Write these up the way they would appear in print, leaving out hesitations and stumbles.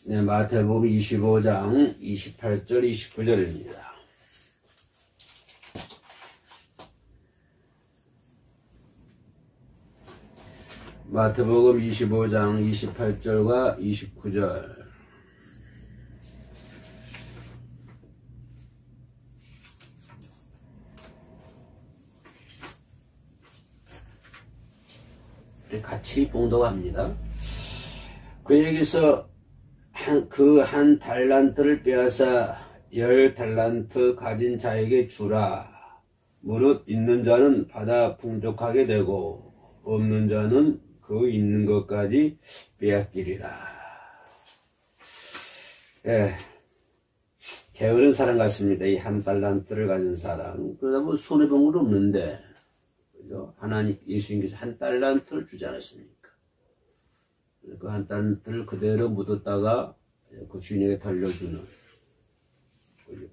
네, 마태복음 25장 28절 29절입니다. 마태복음 25장 28절과 29절. 같이 봉독합니다. 그에게서 한 달란트를 빼앗아 10달란트 가진 자에게 주라. 무릇 있는 자는 받아 풍족하게 되고 없는 자는 그 있는 것까지 빼앗기리라. 예, 게으른 사람 같습니다. 이 한 달란트를 가진 사람. 그러다 뭐 손해본 건 없는데, 그죠? 하나님, 예수님께서 한 달란트를 주지 않았습니까? 그 한 달란트를 그대로 묻었다가 그 주인에게 돌려주는. 그죠?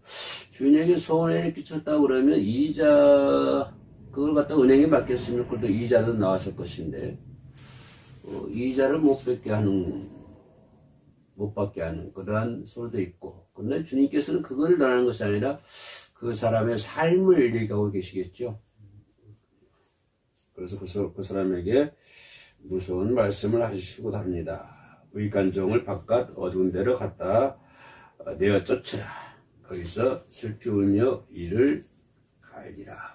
주인에게 손해를 끼쳤다고 그러면 이자, 그걸 갖다 은행에 맡겼으면 그래도 이자도 나왔을 것인데, 이자를 못 받게 하는 그러한 소리도 있고. 그런데 주님께서는 그걸 논하는 것이 아니라 그 사람의 삶을 얘기하고 계시겠죠. 그래서 그 사람에게 무서운 말씀을 하시고 합니다. 의간종을 바깥 어두운 데로 갖다 내어 쫓으라. 거기서 슬피 울며 이를 갈리라.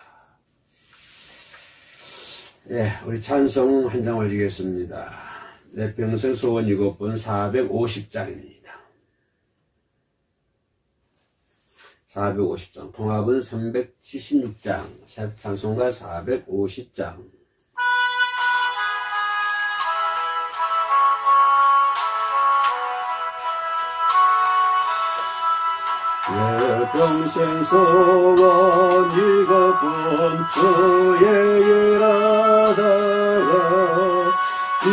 예, 우리 찬송 한 장 올리겠습니다. 내 평생 소원 이것뿐 450장입니다. 450장. 통합은 376장. 찬송가 450장. 내 평생 소원 이것뿐 주의 일하다가 이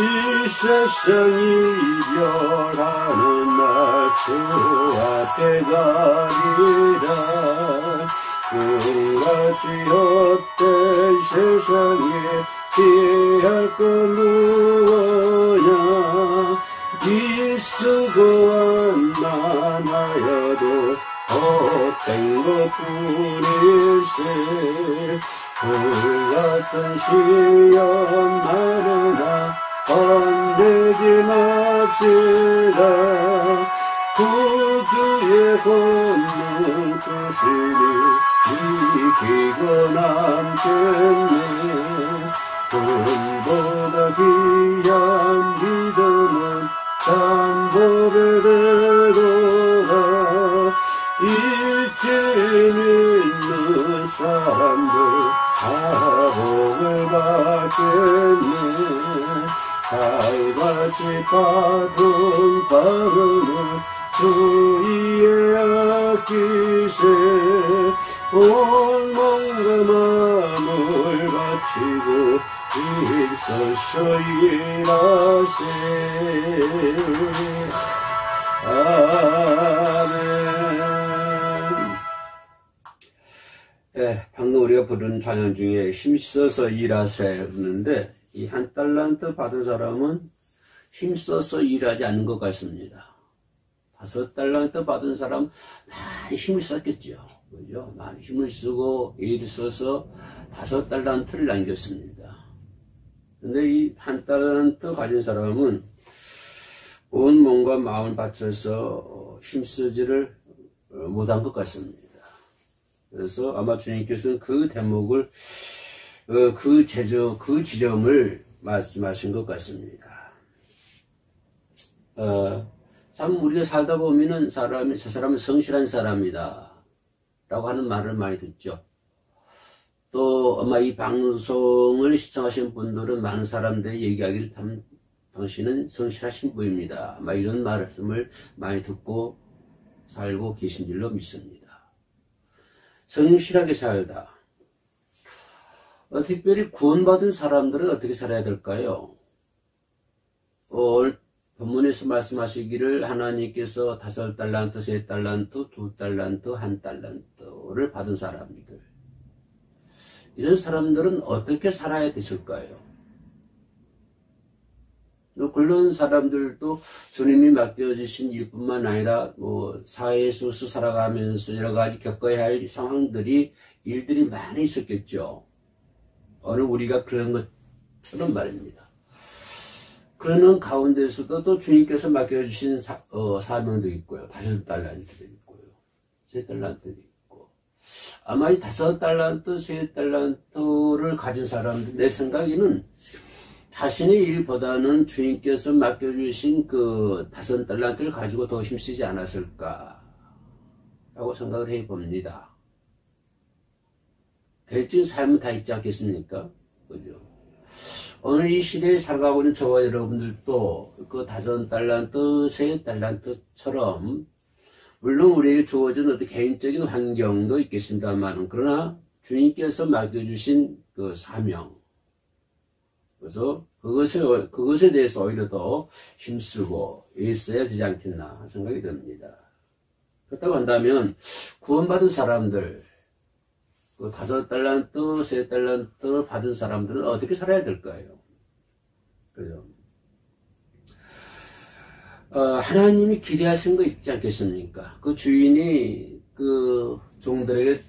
세상이 이별하는 날 주 앞에 가리라. 그같이 헛된 세상에 피할 것 무엇냐. 이 수고한 많아여도 헛된 것뿐일세. 그같은 시험 많으나 건들지 맙시다. 구주의 권능 크시니 이기고 남겠네. 돈보다 귀한 믿음은 담보를 되도다. 잊지 믿는 사람들 다 복을 받겠네. 달같이 받은 바람을 주위에 아끼세. 온 몸과 마음을 바치고 일서서 일하세. 아멘. 예, 방금 우리가 부른 찬양 중에 힘써서 일하세 그러는데, 이 한 달란트 받은 사람은 힘써서 일하지 않는 것 같습니다. 5달란트 받은 사람 많이 힘을 썼겠죠. 그죠? 많이 힘을 쓰고 일을 써서 5달란트를 남겼습니다. 근데 이 한 달란트 가진 사람은 온 몸과 마음을 바쳐서 힘쓰지를 못한 것 같습니다. 그래서 아마 주님께서는 그 대목을 그 지점을 말씀하신 것 같습니다. 참 우리가 살다 보면은 저 사람은 성실한 사람이다 라고 하는 말을 많이 듣죠. 또 아마 이 방송을 시청하시는 분들은 많은 사람들이 얘기하기를 당신은 성실하신 분입니다. 아마 이런 말씀을 많이 듣고 살고 계신 줄로 믿습니다. 성실하게 살다. 특별히 구원받은 사람들은 어떻게 살아야 될까요? 오늘 본문에서 말씀하시기를 하나님께서 5달란트, 3달란트, 2달란트, 1달란트를 받은 사람들. 이런 사람들은 어떻게 살아야 됐을까요? 또 그런 사람들도 주님이 맡겨주신 일뿐만 아니라 뭐 사회 속에서 살아가면서 여러 가지 겪어야 할 상황들이 일들이 많이 있었겠죠. 오늘 우리가 그런 것처럼 말입니다. 그러는 가운데서도 또 주님께서 맡겨주신 사명도 있고요. 5달란트도 있고요. 3달란트도 있고. 아마 이 5달란트, 3달란트를 가진 사람들, 내 생각에는 자신의 일보다는 주님께서 맡겨주신 그 5달란트를 가지고 더 힘쓰지 않았을까 라고 생각을 해봅니다. 대충 삶은 다 있지 않겠습니까? 그죠? 오늘 이 시대에 살아가고 있는 저와 여러분들도 그 5달란트, 3달란트처럼 물론 우리에게 주어진 어떤 개인적인 환경도 있겠습니다만 그러나 주님께서 맡겨주신 그 사명, 그래서 그것에 대해서 오히려 더 힘쓰고 있어야 되지 않겠나 생각이 듭니다. 그렇다고 한다면 구원받은 사람들, 그 5달란트, 3달란트 받은 사람들은 어떻게 살아야 될까요? 그죠? 하나님이 기대하신 거 있지 않겠습니까? 그 주인이 그 종들에게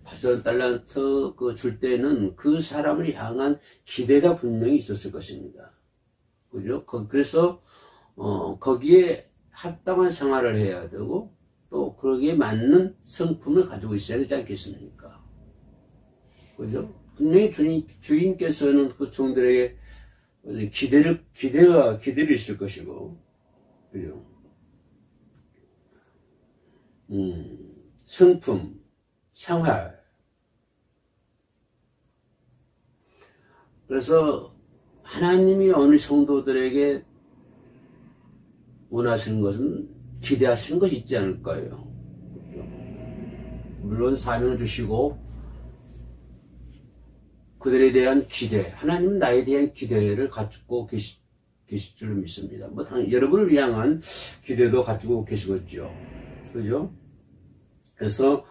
5달란트 그 줄 때는 그 사람을 향한 기대가 분명히 있었을 것입니다. 그죠? 그래서, 거기에 합당한 생활을 해야 되고, 또 거기에 맞는 성품을 가지고 있어야 되지 않겠습니까? 그죠? 분명히 주인께서는 그 종들에게 기대를 있을 것이고, 그죠? 성품, 생활. 그래서 하나님이 어느 성도들에게 원하시는 것은 기대하시는 것이 있지 않을까요? 그죠? 물론 사명을 주시고 그들에 대한 기대, 하나님은 나에 대한 기대를 갖고 계실 줄로 믿습니다. 뭐 여러분을 향한 기대도 가지고 계시겠죠. 그죠? 그래서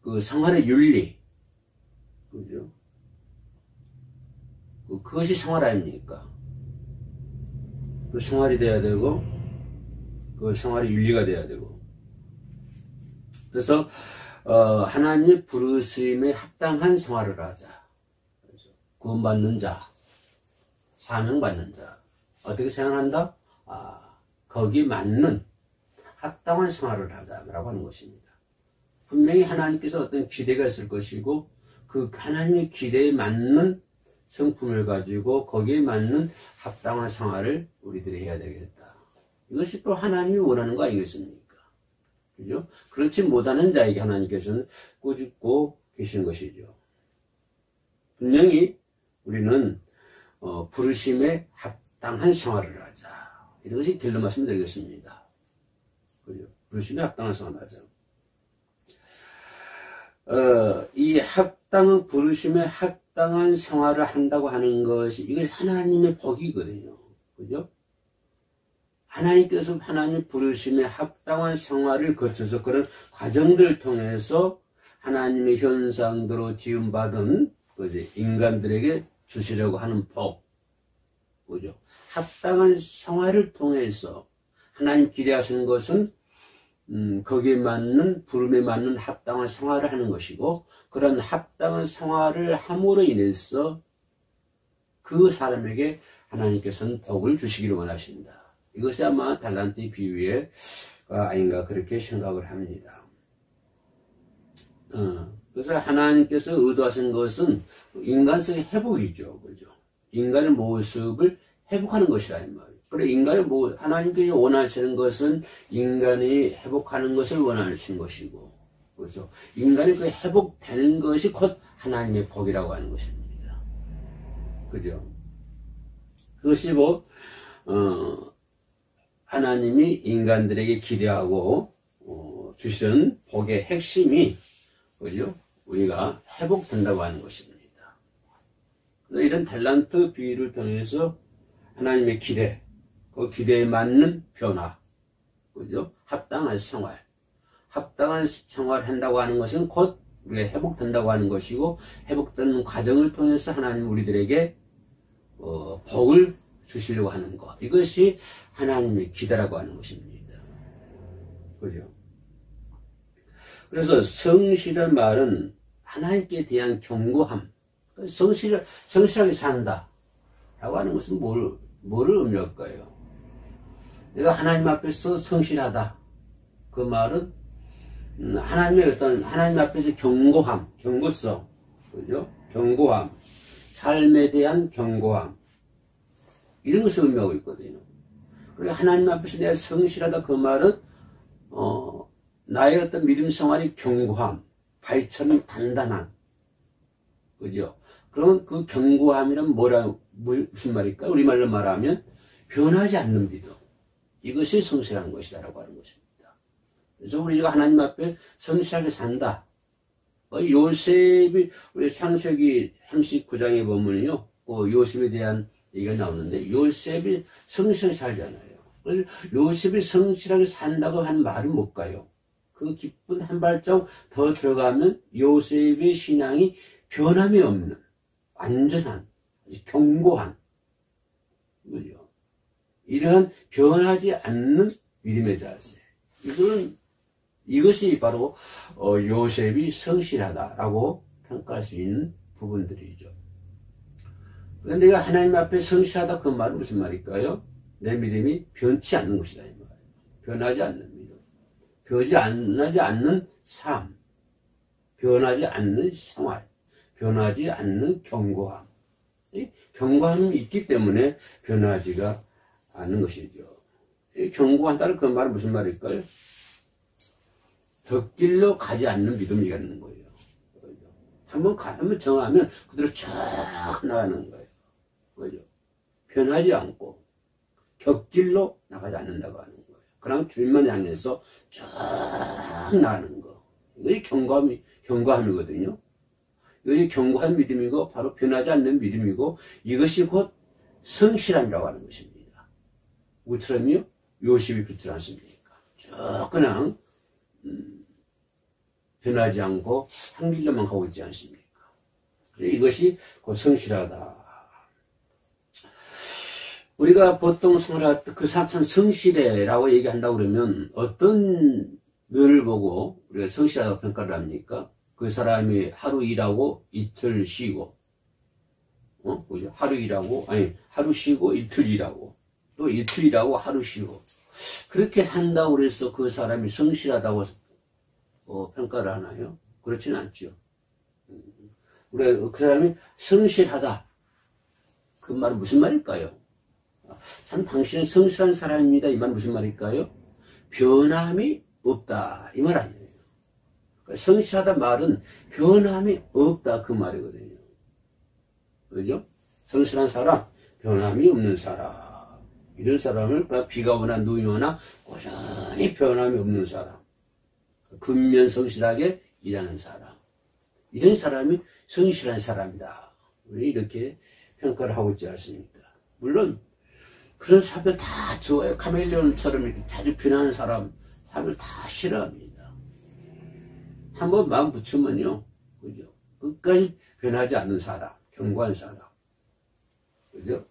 그 생활의 윤리, 그죠? 그것이 생활 아닙니까? 그 생활이 돼야 되고, 그 생활의 윤리가 돼야 되고. 그래서 하나님의 부르심에 합당한 생활을 하자. 그래서 구원받는 자, 사명받는 자. 어떻게 생활한다? 거기에 맞는 합당한 생활을 하자라고 하는 것입니다. 분명히 하나님께서 어떤 기대가 있을 것이고 그 하나님의 기대에 맞는 성품을 가지고 거기에 맞는 합당한 생활을 우리들이 해야 되겠다. 이것이 또 하나님이 원하는 거 아니겠습니까? 그죠? 그렇지 못하는 자에게 하나님께서는 꾸짖고 계신 것이죠. 분명히 우리는 부르심에 합당한 생활을 하자. 이것이 결론 말씀드리겠습니다. 그죠? 부르심에 합당한 생활을 하자. 이 부르심에 합당한 생활을 한다고 하는 것이, 이것이 하나님의 복이거든요. 그죠? 하나님께서 하나님 부르심에 합당한 생활을 거쳐서 그런 과정들을 통해서 하나님의 현상대로 지음받은, 그죠? 인간들에게 주시려고 하는 복. 그죠? 합당한 생활을 통해서 하나님 기대하시는 것은 거기에 맞는 부름에 맞는 합당한 생활을 하는 것이고 그런 합당한 생활을 함으로 인해서 그 사람에게 하나님께서는 복을 주시기를 원하십니다. 이것이 아마 달란트의 비유가 아닌가 그렇게 생각을 합니다. 그래서 하나님께서 의도하신 것은 인간성의 회복이죠. 그죠? 인간의 모습을 회복하는 것이라 이 말이에요. 그래, 하나님께서 원하시는 것은 인간이 회복하는 것을 원하시는 것이고, 그래서 인간이 그 회복되는 것이 곧 하나님의 복이라고 하는 것입니다. 그죠? 그것이 하나님이 인간들에게 기대하고, 주시는 복의 핵심이, 그죠? 우리가 회복된다고 하는 것입니다. 그래서 이런 달란트 비유를 통해서 하나님의 기대, 그 기대에 맞는 변화, 그죠? 합당한 생활을 한다고 하는 것은 곧 우리가 회복된다고 하는 것이고, 회복되는 과정을 통해서 하나님 우리들에게 복을 주시려고 하는 것. 이것이 하나님의 기대라고 하는 것입니다. 그죠? 그래서 성실한 말은 하나님께 대한 경고함. 성실하게 산다. 라고 하는 것은 뭐를 의미할까요? 내가 하나님 앞에서 성실하다. 그 말은 하나님 앞에서 경고함, 경고성. 그죠? 경고함. 삶에 대한 경고함. 이런 것을 의미하고 있거든요. 그리고 하나님 앞에서 내가 성실하다 그 말은, 나의 어떤 믿음 생활이 견고함, 바위처럼 단단한. 그죠? 그러면 그 견고함이란 무슨 말일까? 우리말로 말하면 변하지 않는 믿음. 이것이 성실한 것이다라고 하는 것입니다. 그래서 우리가 하나님 앞에 성실하게 산다. 요셉이, 우리 창세기 39장에 보면요, 요셉에 대한 얘기가 나오는데, 요셉이 성실하게 살잖아요. 요셉이 성실하게 산다고 하는 말은 뭘까요? 그 깊은 한 발자국 더 들어가면 요셉의 신앙이 변함이 없는, 완전한, 견고한, 그죠? 이러한 변하지 않는 믿음의 자세. 이것이 바로 요셉이 성실하다라고 평가할 수 있는 부분들이죠. 그런데 내가 하나님 앞에 성실하다 그 말은 무슨 말일까요? 내 믿음이 변치 않는 것이다 이 말이에요. 변하지 않는 믿음, 변하지 않는 삶, 변하지 않는 생활, 변하지 않는 견고함. 이 견고함이 있기 때문에 변하지가 않는 것이죠. 이 견고한다는 그 말은 무슨 말일까요? 벽길로 가지 않는 믿음이라는 거예요. 한번 정하면 그대로 쭉 나가는 거예요. 그죠? 변하지 않고 벽길로 나가지 않는다고 하는 거예요. 그냥 주님만 향해서 쭉 나가는 거. 이게 견고함이거든요. 이게 견고한 믿음이고 바로 변하지 않는 믿음이고 이것이 곧 성실함이라고 하는 것입니다. 우처럼요? 요셉이 그렇지 않습니까? 쭉 그냥 변하지 않고 한 길로만 가고 있지 않습니까? 이것이 곧 성실하다. 우리가 보통 생활할 때 그 사람 참 성실해라고 얘기한다고 그러면 어떤 면을 보고 우리가 성실하다고 평가를 합니까? 그 사람이 하루 일하고 이틀 쉬고, 그죠? 하루 쉬고 이틀 일하고, 또 이틀 일하고 하루 쉬고. 그렇게 산다고 그래서 그 사람이 성실하다고 평가를 하나요? 그렇지는 않죠. 우리가 그 사람이 성실하다. 그 말은 무슨 말일까요? 참 당신은 성실한 사람입니다. 이 말은 무슨 말일까요? 변함이 없다. 이 말 아니에요. 성실하다 말은 변함이 없다. 그 말이거든요. 그죠? 성실한 사람, 변함이 없는 사람. 이런 사람을 비가 오나 눈이 오나 꾸준히 변함이 없는 사람. 근면 성실하게 일하는 사람. 이런 사람이 성실한 사람이다. 우리 이렇게 평가를 하고 있지 않습니까? 물론 그런 사람들 다 좋아요. 카멜레온처럼 이렇게 자주 변하는 사람을 다 싫어합니다. 한번 마음 붙이면요, 그죠? 끝까지 변하지 않는 사람, 견고한 사람, 그죠?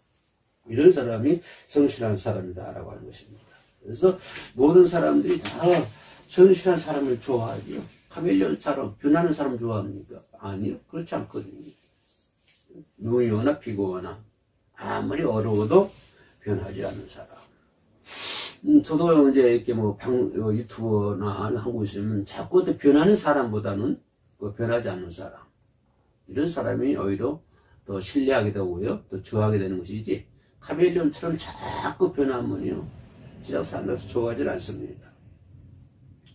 이런 사람이 성실한 사람이다라고 하는 것입니다. 그래서 모든 사람들이 다 성실한 사람을 좋아하죠. 카멜레온처럼 변하는 사람 좋아합니까? 아니요, 그렇지 않거든요. 눈이 오나 비가 오나 아무리 어려워도 변하지 않는 사람. 저도 이제 이렇게 유튜버나 하고 있으면 자꾸 변하는 사람보다는 변하지 않는 사람. 이런 사람이 오히려 더 신뢰하게 되고요. 더 좋아하게 되는 것이지. 카멜레온처럼 자꾸 변하면요. 시작 살면서 좋아하지 않습니다.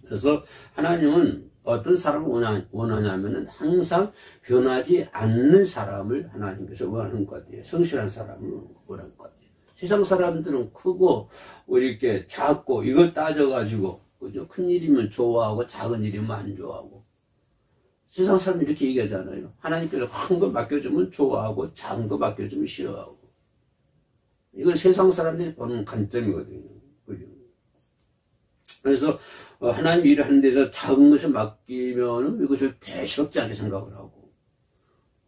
그래서 하나님은 어떤 사람을 원하냐면은 항상 변하지 않는 사람을 하나님께서 원하는 것 같아요. 성실한 사람을 원하는 것 같아요. 세상 사람들은 크고 이렇게 작고 이걸 따져가지고 그죠? 큰 일이면 좋아하고 작은 일이면 안 좋아하고 세상 사람이 이렇게 얘기하잖아요. 하나님께서 큰 거 맡겨주면 좋아하고 작은 거 맡겨주면 싫어하고 이건 세상 사람들이 보는 관점이거든요. 그죠? 그래서 하나님 일을 하는 데서 작은 것을 맡기면 이것을 대수롭지 않게 생각을 하고,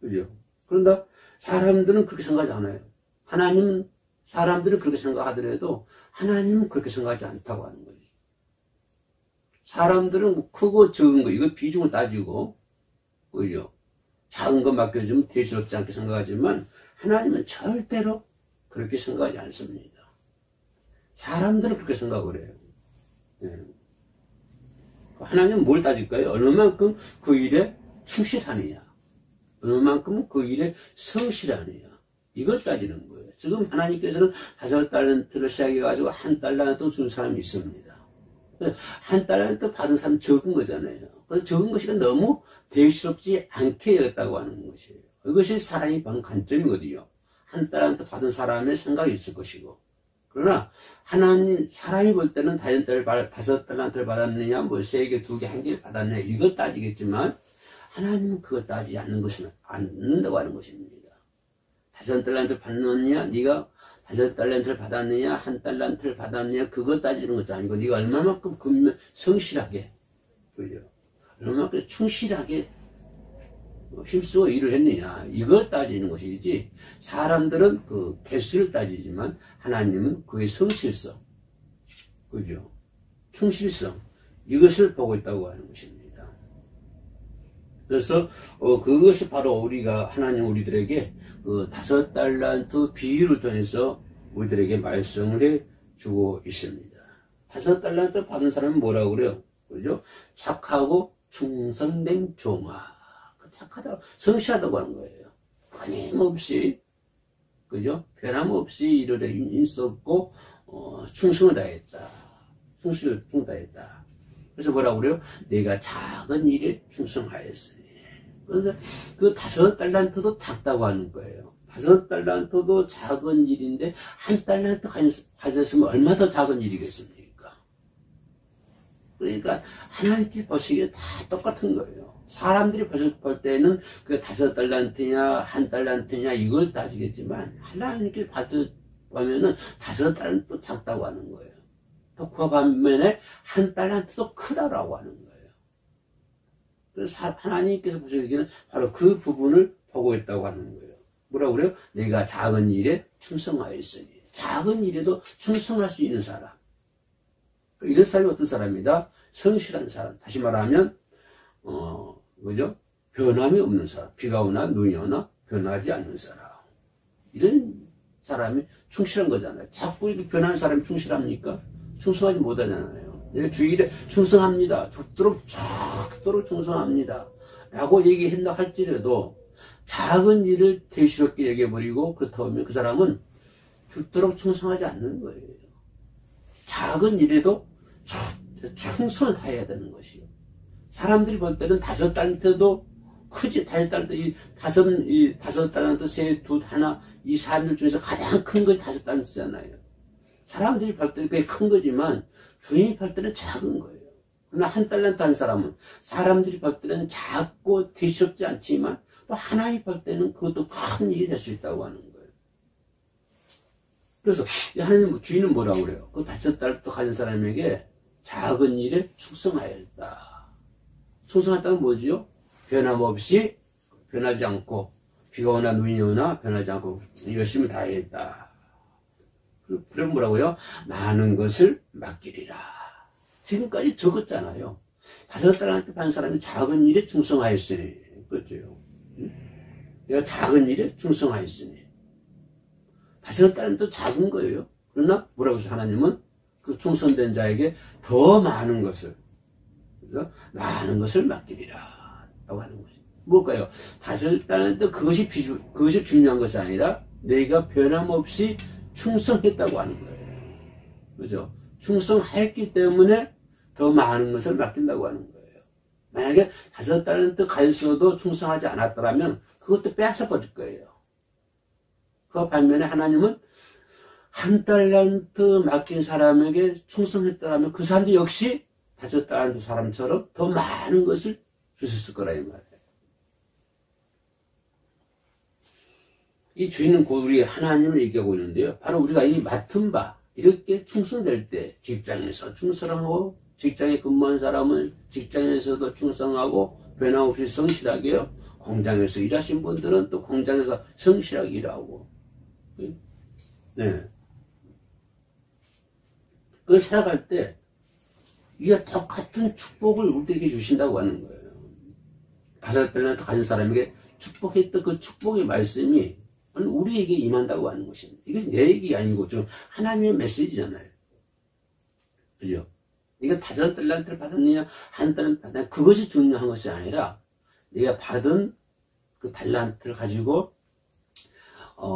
그죠? 그런데 사람들은 그렇게 생각하지 않아요. 하나님은, 사람들은 그렇게 생각하더라도 하나님은 그렇게 생각하지 않다고 하는 거지. 사람들은 뭐 크고 적은 거, 이거 비중을 따지고, 그죠? 작은 거 맡겨주면 대수롭지 않게 생각하지만 하나님은 절대로 그렇게 생각하지 않습니다. 사람들은 그렇게 생각을 해요. 예. 하나님은 뭘 따질까요? 얼마만큼 그 일에 충실하느냐, 얼마만큼 그 일에 성실하느냐, 이걸 따지는 거예요. 지금 하나님께서는 5달란트를 시작해가지고 1달란트 준 사람이 있습니다. 1달란트 받은 사람 적은 거잖아요. 그래서 적은 것이 너무 대수롭지 않게 여겼다고 하는 것이에요. 이것이 사람이 본 관점이거든요. 1달란트 받은 사람의 생각이 있을 것이고. 그러나 하나님, 사람이 볼 때는 5달란트를 받았느냐, 뭐 3개, 2개, 1개를 받았느냐, 이걸 따지겠지만 하나님은 그걸 따지지 않는다고 하는 것입니다. 5달란트를 받느냐, 네가 5달란트를 받았느냐, 1달란트를 받았느냐, 그걸 따지는 것이 아니고 네가 얼마만큼 성실하게, 그죠? 얼마만큼 충실하게 힘쓰고 일을 했느냐, 이걸 따지는 것이지, 사람들은 그 개수를 따지지만 하나님은 그의 성실성, 그죠? 충실성, 이것을 보고 있다고 하는 것입니다. 그래서 그것을 바로 우리가, 하나님 우리들에게 그 5달란트 비유를 통해서 우리들에게 말씀을 해 주고 있습니다. 5달란트 받은 사람은 뭐라고 그래요? 그죠? 착하고 충성된 종아. 착하다고, 성실하다고 하는 거예요. 끊임없이, 그죠? 변함없이 일을 인썼고, 충성을 다했다. 충실을 다했다. 그래서 뭐라고 그래요? 내가 작은 일에 충성하였으니. 그런데 그 5달란트도 작다고 하는 거예요. 5달란트도 작은 일인데, 1달란트 가졌으면 얼마나 더 작은 일이겠습니까? 그러니까, 하나님께 보시기에 다 똑같은 거예요. 사람들이 볼 때는 그 5달란트냐, 1달란트냐, 이걸 따지겠지만, 하나님께 보면은 5달란트도 작다고 하는 거예요. 또 그 반면에 1달란트도 크다라고 하는 거예요. 그래서 하나님께서 보시기에는 바로 그 부분을 보고 있다고 하는 거예요. 뭐라고 그래요? 내가 작은 일에 충성하였으니. 작은 일에도 충성할 수 있는 사람. 이런 사람이 어떤 사람이다? 성실한 사람. 다시 말하면, 그죠? 변함이 없는 사람. 비가 오나 눈이 오나 변하지 않는 사람. 이런 사람이 충실한 거잖아요. 자꾸 이렇게 변하는 사람이 충실합니까? 충성하지 못하잖아요. 내가 주일에 충성합니다. 죽도록 충성합니다. 라고 얘기한다 할지라도 작은 일을 대수롭게 여겨버리고 그렇다고 하면 그 사람은 죽도록 충성하지 않는 거예요. 작은 일에도 충성을 다해야 되는 것이요. 사람들이 볼 때는 5달란트도 크지, 5달란트, 5달란트, 셋, 둘, 하나, 이 사람들 중에서 가장 큰 것이 5달란트잖아요. 사람들이 볼 때는 그게 큰 거지만, 주인이 볼 때는 작은 거예요. 그러나 1달란트 한 사람은, 사람들이 볼 때는 작고 대수롭지 않지만, 또 하나님 볼 때는 그것도 큰 일이 될 수 있다고 하는 거예요. 그래서, 하나님 주인은 뭐라고 그래요? 그 5달란트 가진 사람에게 작은 일에 충성하였다. 충성했다는 뭐지요? 변함없이, 변하지 않고, 비가 오나 눈이 오나 변하지 않고 열심히 다했다. 그럼 뭐라고요? 많은 것을 맡기리라. 지금까지 적었잖아요. 5달란트 받은 사람이 작은 일에 충성하였으니. 그렇죠? 내가 작은 일에 충성하였으니. 5달란트 작은 거예요. 그러나 뭐라고 해서 하나님은 그 충성된 자에게 더 많은 것을, 그래서 많은 것을 맡기리라. 라고 하는 거죠. 뭘까요? 5달란트 그것이 중요한 것이 아니라 내가 변함없이 충성했다고 하는 거예요. 그죠? 충성했기 때문에 더 많은 것을 맡긴다고 하는 거예요. 만약에 5달란트 가졌어도 충성하지 않았더라면 그것도 빼앗아 버릴 거예요. 그 반면에 하나님은 1달란트 맡긴 사람에게 충성했더라면 그 사람도 역시 5달란트 사람처럼 더 많은 것을 주셨을 거라 이 말이에요. 이 주인은 곧 우리 하나님을 얘기하고 있는데요. 바로 우리가 이 맡은 바, 이렇게 충성될 때 직장에서 충성하고 직장에 근무한 사람은 직장에서도 충성하고 변함없이 성실하게요. 공장에서 일하신 분들은 또 공장에서 성실하게 일하고. 네. 그 살아갈 때 이게 똑같은 축복을 우리에게 주신다고 하는 거예요. 5달란트 가진 사람에게 축복했던 그 축복의 말씀이 우리에게 임한다고 하는 것입니다. 이게 내 얘기 아니고 지금 하나님의 메시지잖아요. 그죠? 이거 5달란트를 받았느냐, 1달란트 받았느냐, 그것이 중요한 것이 아니라 내가 받은 그 달란트를 가지고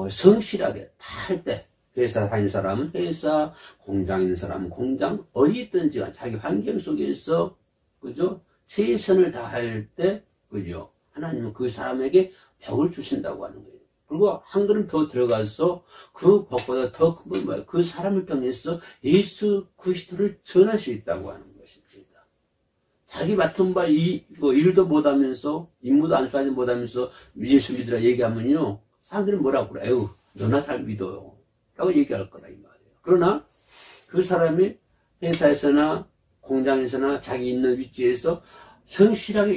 성실하게 다 할 때, 회사 다니는 사람은 회사, 공장 있는 사람은 공장, 어디 있든지 자기 환경 속에서 그죠? 최선을 다할 때, 그죠? 하나님은 그 사람에게 복을 주신다고 하는 거예요. 그리고 한 걸음 더 들어가서 그 복보다 더 큰 건 뭐예요? 그 사람을 통해서 예수 그리스도를 전할 수 있다고 하는 것입니다. 자기 맡은 바 일도 못하면서 임무도 안수하지 못하면서 예수 믿으라 얘기하면요, 사람들은 뭐라고 그래? 에휴, 너나 잘 믿어요 라고 얘기할 거라 이 말이에요. 그러나 그 사람이 회사에서나 공장에서나 자기 있는 위치에서 성실하게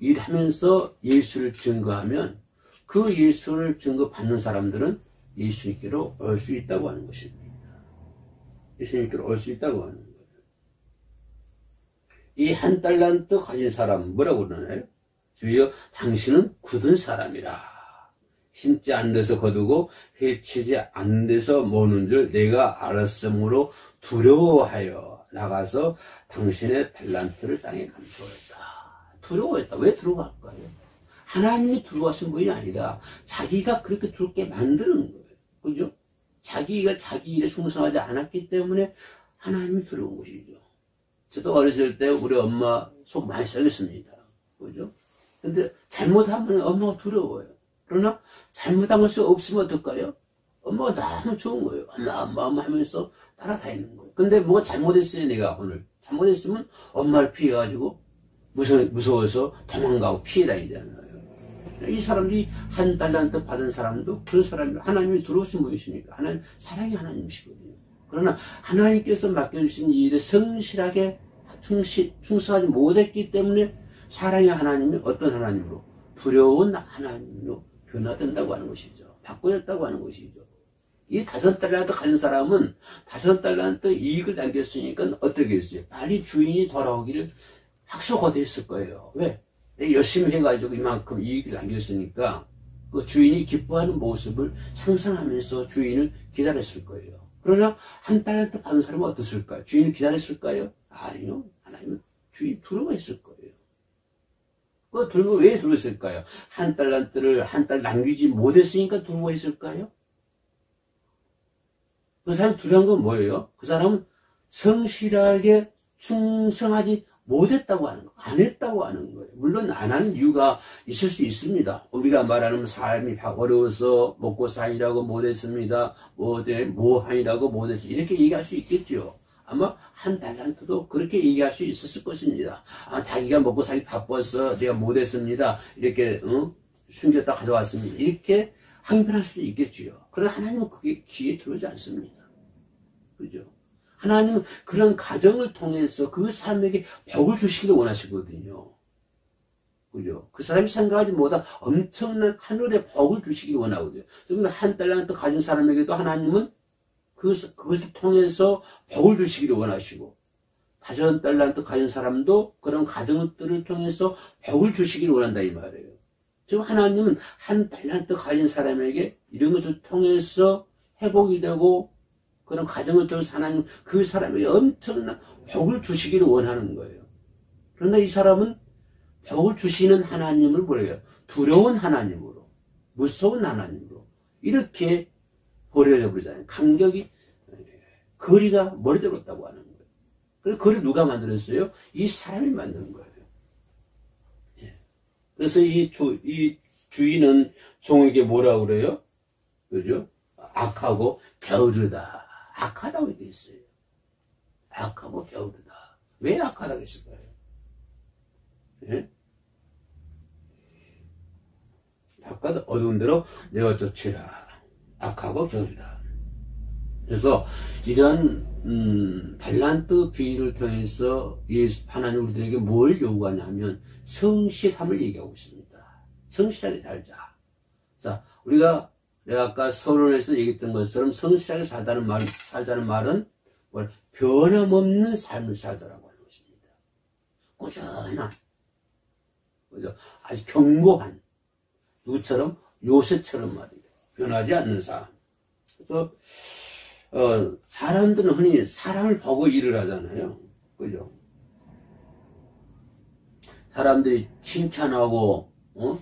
일하면서 예수를 증거하면 그 예수를 증거받는 사람들은 예수님께로 올 수 있다고 하는 것입니다. 예수님께로 올 수 있다고 하는 거예요. 이 1달란트 가진 사람 뭐라고 그러나요? 주여 당신은 굳은 사람이라. 심지 않는 데서 거두고 해치지 않는 데서 모는 줄 내가 알았으므로 두려워하여 나가서 당신의 달란트를 땅에 감추었다. 두려워했다. 왜 두려워할까요? 하나님이 두려워하신 분이 아니라 자기가 그렇게 두렵게 만드는 거예요. 그죠? 자기가 자기 일에 충성하지 않았기 때문에 하나님이 두려운 것이죠. 저도 어렸을 때 우리 엄마 속 많이 썩였습니다. 그죠? 근데 잘못하면 엄마가 두려워요. 그러나 잘못한 것이 없으면 어떨까요? 엄마가 너무 좋은 거예요. 엄마 하면서 따라다니는 거예요. 근데 뭐가 잘못했어요, 내가 오늘. 잘못했으면 엄마를 피해가지고 무서워서 도망가고 피해 다니잖아요. 이 사람들이 1달란트 받은 사람도 그런 사람이 하나님이 들어오신 분이시니까 하나님 사랑의 하나님이시거든요. 그러나 하나님께서 맡겨주신 이 일에 성실하게 충성하지 못했기 때문에 사랑의 하나님이 어떤 하나님으로? 두려운 하나님으로 변화된다고 하는 것이죠. 바꿔졌다고 하는 것이죠. 이 5달란트 가진 사람은 5달란트 이익을 남겼으니까 어떻게 했어요? 빨리 주인이 돌아오기를 학수고대했을 거예요. 왜? 열심히 해가지고 이만큼 이익을 남겼으니까 그 주인이 기뻐하는 모습을 상상하면서 주인을 기다렸을 거예요. 그러나 1달란트 받은 사람은 어땠을까요? 주인을 기다렸을까요? 아니요. 하나님은 주인 두려워했을 거예요. 왜 두려웠을까요? 1달란트를 1달 남기지 못했으니까 두려워했을까요? 그 사람 두려운 건 뭐예요? 그 사람은 성실하게 충성하지 못했다고 하는 거, 안 했다고 하는 거예요. 물론 안 하는 이유가 있을 수 있습니다. 우리가 말하는 삶이 어려워서 먹고 사니라고 못했습니다. 뭐하니라고 못했습니다. 이렇게 얘기할 수 있겠죠. 아마 1달란트도 그렇게 얘기할 수 있었을 것입니다. 자기가 먹고 살기 바빠서 내가 못했습니다. 이렇게 숨겼다 가져왔습니다. 이렇게 항변할 수도 있겠지요. 그러나 하나님은 그게 귀에 들어오지 않습니다. 그죠? 하나님은 그런 가정을 통해서 그 사람에게 복을 주시기를 원하시거든요. 그죠? 그 사람이 생각하지 못한 엄청난 하늘의 복을 주시기를 원하거든요. 그러면 1달란트 가진 사람에게도 하나님은 그것을 통해서 복을 주시기를 원하시고, 5달란트 가진 사람도 그런 가정들을 통해서 복을 주시기를 원한다 이 말이에요. 지금 하나님은 1달란트 가진 사람에게 이런 것을 통해서 회복이 되고 그런 가정을 통해서 하나님 그 사람에게 엄청난 복을 주시기를 원하는 거예요. 그런데 이 사람은 복을 주시는 하나님을 뭐래요? 두려운 하나님으로, 무서운 하나님으로 이렇게 버려져 버리잖아요. 간격이 거리가 멀어졌다고 하는 거예요. 그래서 그걸 누가 만들었어요? 이 사람이 만드는 거예요. 그래서 이 주인은 종에게 뭐라고 그래요? 그죠? 악하고 게으르다. 악하다고 되어 있어요. 악하고 게으르다. 왜 악하다고 했을까요? 예? 아까도 어두운 데로 내어 쫓으라. 악하고 게으르다. 그래서 이런 달란트 비유를 통해서 하나님 우리들에게 뭘 요구하냐면 성실함을 얘기하고 있습니다. 성실하게 살자. 자, 우리가 내가 아까 서론에서 얘기했던 것처럼 성실하게 살자는 말은 변함없는 삶을 살자라고 하는 것입니다. 꾸준한, 그죠? 아주 견고한, 누구처럼? 요셉처럼 말이에요. 변하지 않는 삶. 그래서 사람들은 흔히 사람을 보고 일을 하잖아요. 그죠? 사람들이 칭찬하고,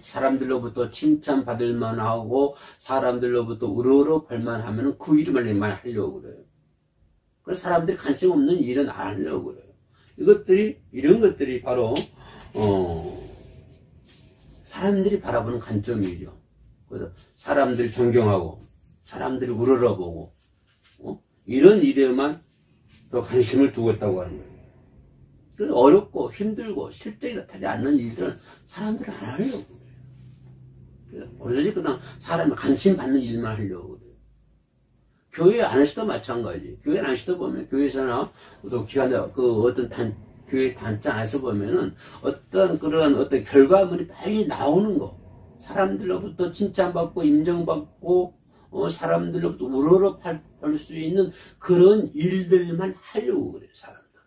사람들로부터 칭찬받을 만하고, 사람들로부터 우러러 벌만 하면 그 일을 많이 하려고 그래요. 그래서 사람들이 관심 없는 일은 안 하려고 그래요. 이런 것들이 바로, 사람들이 바라보는 관점이죠. 그래서 사람들이 존경하고, 사람들이 우러러보고, 이런 일에만 더 관심을 두고 있다고 하는 거예요. 그래서 어렵고 힘들고 실적이 나타나지 않는 일들은 사람들은 안 하려고 그래요. 오로지 그냥 사람이 관심 받는 일만 하려고 그래요. 교회 안에서도 마찬가지. 교회 안에서도 보면 교회에서나 또 교회 단장 안에서 보면은 어떤 결과물이 빨리 나오는 거. 사람들로부터 칭찬받고 인정받고 사람들로부터 우러러 팔 수 있는 그런 일들만 하려고 그래요, 사람들은.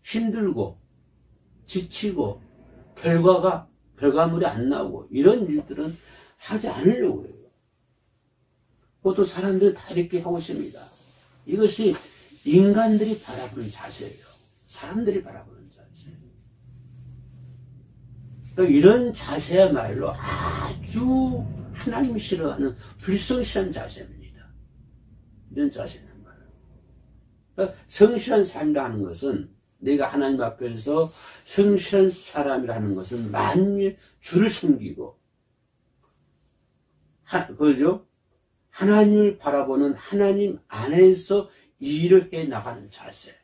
힘들고, 지치고, 결과물이 안 나오고, 이런 일들은 하지 않으려고 그래요. 그것도 사람들은 다 이렇게 하고 있습니다. 이것이 인간들이 바라보는 자세예요. 사람들이 바라보는 자세. 그러니까 이런 자세야말로 아주 하나님이 싫어하는 불성실한 자세입니다. 이런 자세는 말이에요. 그러니까 성실한 삶이라는 것은 내가 하나님 앞에서 성실한 사람이라는 것은 만유의 주를 섬기고 그죠? 하나님을 바라보는 하나님 안에서 일을 해 나가는 자세.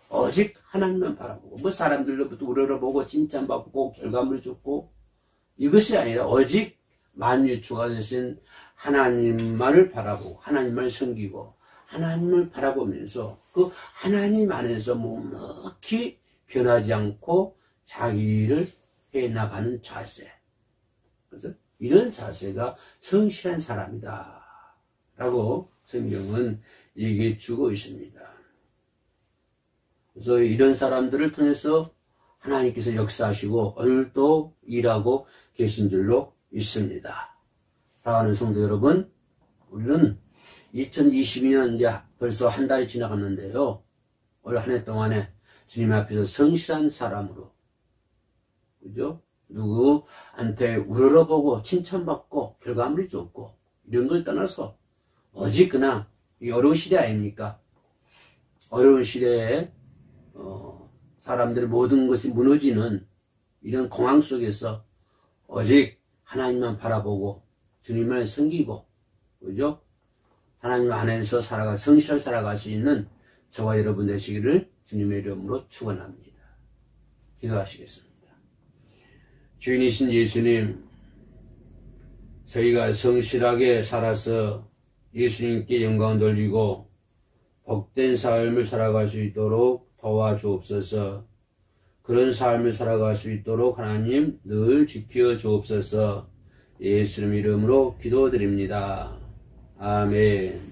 오직 하나님만 바라보고 사람들로부터 우러러보고 칭찬받고 결과물을 줬고 이것이 아니라 오직 만유의 주가 되신 하나님만을 바라보고 하나님만을 섬기고 하나님을 바라보면서 그 하나님 안에서 묵묵히 변하지 않고 자기 일을 해나가는 자세. 그래서 이런 자세가 성실한 사람이다 라고 성경은 얘기해 주고 있습니다. 그래서 이런 사람들을 통해서 하나님께서 역사하시고 오늘도 일하고 계신 줄로 있습니다. 사랑하는 성도 여러분, 우리는 2022년 이제 벌써 한 달이 지나갔는데요. 올 한 해 동안에 주님 앞에서 성실한 사람으로, 그죠? 누구한테 우러러보고 칭찬받고 결과물이 좋고 이런 걸 떠나서 오직 그냥 이 어려운 시대 아닙니까? 어려운 시대에 사람들의 모든 것이 무너지는 이런 공황 속에서 오직 하나님만 바라보고 주님을 섬기고, 그죠? 하나님 안에서 성실하게 살아갈 수 있는 저와 여러분 되시기를 주님의 이름으로 축원합니다. 기도하시겠습니다. 주인이신 예수님, 저희가 성실하게 살아서 예수님께 영광 돌리고 복된 삶을 살아갈 수 있도록 도와주옵소서. 그런 삶을 살아갈 수 있도록 하나님 늘 지켜 주옵소서. 예수님 이름으로 기도드립니다. 아멘.